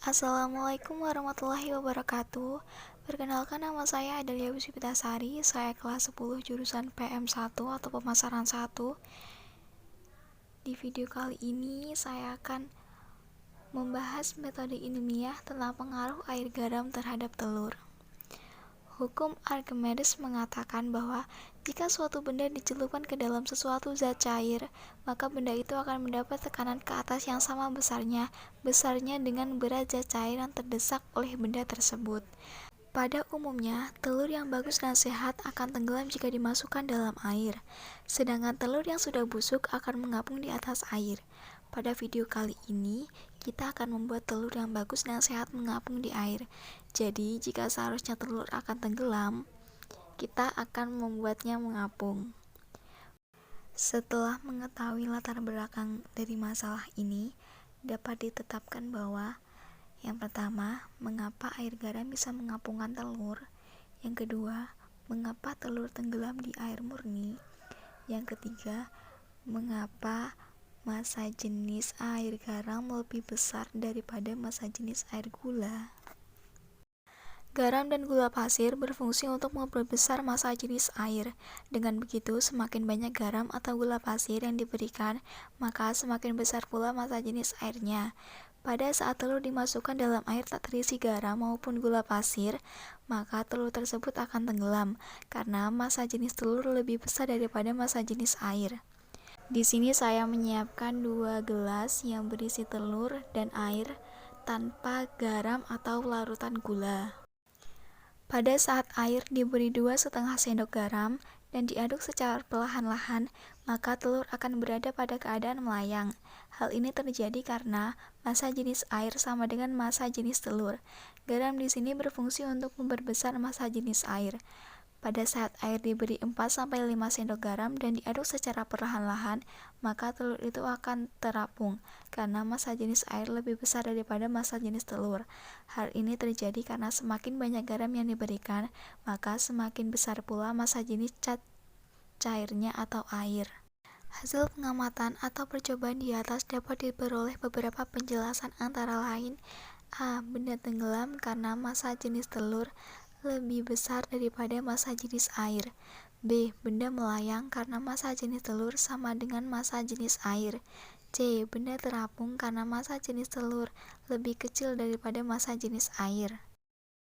Assalamualaikum warahmatullahi wabarakatuh. Perkenalkan, nama saya Adelia Puspitasari. Saya kelas 10 jurusan PM1 atau pemasaran 1. Di video kali ini saya akan membahas metode ilmiah tentang pengaruh air garam terhadap telur. Hukum Archimedes mengatakan bahwa jika suatu benda dicelupkan ke dalam sesuatu zat cair, maka benda itu akan mendapat tekanan ke atas yang sama besarnya dengan berat zat cair yang terdesak oleh benda tersebut. Pada umumnya, telur yang bagus dan sehat akan tenggelam jika dimasukkan dalam air, sedangkan telur yang sudah busuk akan mengapung di atas air. Pada video kali ini, kita akan membuat telur yang bagus dan sehat mengapung di air. Jadi, jika seharusnya telur akan tenggelam, kita akan membuatnya mengapung. Setelah mengetahui latar belakang dari masalah ini, dapat ditetapkan bahwa yang pertama, mengapa air garam bisa mengapungkan telur? Yang kedua, mengapa telur tenggelam di air murni? Yang ketiga, mengapa massa jenis air garam lebih besar daripada massa jenis air gula? Garam dan gula pasir berfungsi untuk memperbesar massa jenis air. Dengan begitu, semakin banyak garam atau gula pasir yang diberikan, maka semakin besar pula massa jenis airnya. Pada saat telur dimasukkan dalam air tak terisi garam maupun gula pasir, maka telur tersebut akan tenggelam karena massa jenis telur lebih besar daripada massa jenis air. Di sini saya menyiapkan 2 gelas yang berisi telur dan air tanpa garam atau larutan gula. Pada saat air diberi 2,5 sendok garam dan diaduk secara perlahan-lahan, maka telur akan berada pada keadaan melayang. Hal ini terjadi karena massa jenis air sama dengan massa jenis telur. Garam di sini berfungsi untuk memperbesar massa jenis air. Pada saat air diberi 4-5 sendok garam dan diaduk secara perlahan-lahan, maka telur itu akan terapung karena massa jenis air lebih besar daripada massa jenis telur. Hal ini terjadi karena semakin banyak garam yang diberikan, maka semakin besar pula massa jenis cairnya atau air. Hasil pengamatan atau percobaan di atas dapat diperoleh beberapa penjelasan antara lain: A. Benda tenggelam karena massa jenis telur lebih besar daripada massa jenis air. B. Benda melayang karena massa jenis telur sama dengan massa jenis air. C. Benda terapung karena massa jenis telur lebih kecil daripada massa jenis air.